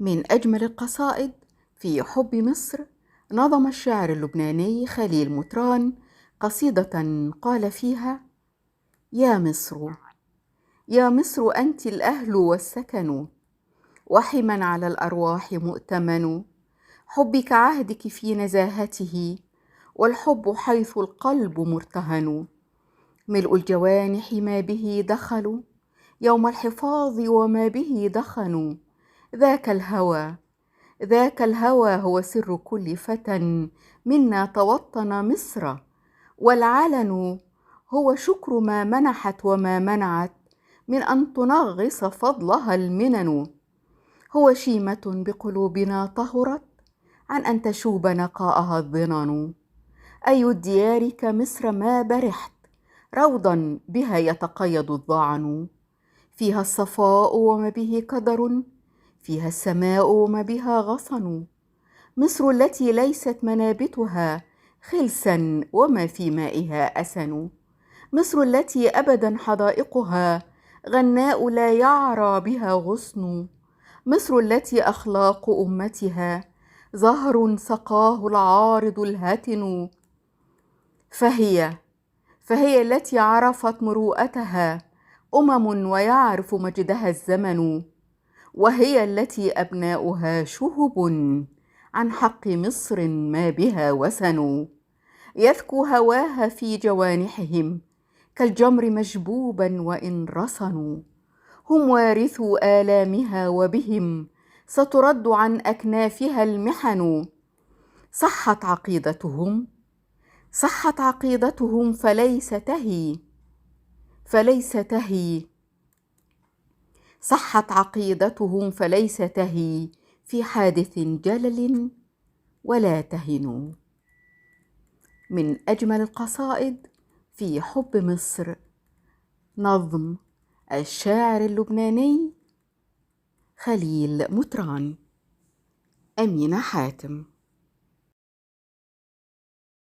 من أجمل القصائد في حب مصر، نظم الشاعر اللبناني خليل مطران قصيدة قال فيها: يا مصر، يا مصر أنت الأهل والسكن، وحما على الأرواح مؤتمن. حبك عهدك في نزاهته، والحب حيث القلب مرتهن. ملء الجوانح ما به دخلوا، يوم الحفاظ وما به دخنوا. ذاك الهوى، ذاك الهوى هو سر كل فتى منا توطن مصر. والعلن هو شكر ما منحت وما منعت، من أن تنغص فضلها المنن. هو شيمة بقلوبنا طهرت، عن أن تشوب نقاءها الظنن. أي الديار كمصر ما برحت، روضا بها يتقيض الظعن. فيها الصفاء وما به كدر، فيها السماء وما بها غصن. مصر التي ليست منابتها خلسا وما في مائها أسن. مصر التي أبدا حدائقها غناء لا يعرى بها غصن. مصر التي أخلاق أمتها زهر سقاه العارض الهتن. فهي التي عرفت مروءتها ويعرف مجدها الزمن. وهي التي أبناؤها شهب عن حق مصر ما بها وسن. يذكو هواها في جوانحهم كالجمر مجبوبا وإن رسنوا. هم وارثو آلامها وبهم سترد عن أكنافها المحن. صحت عقيدتهم فليس تهي في حادث جلل ولا تهنوا. من أجمل القصائد في حب مصر، نظم الشاعر اللبناني خليل مطران. أمينة حاتم.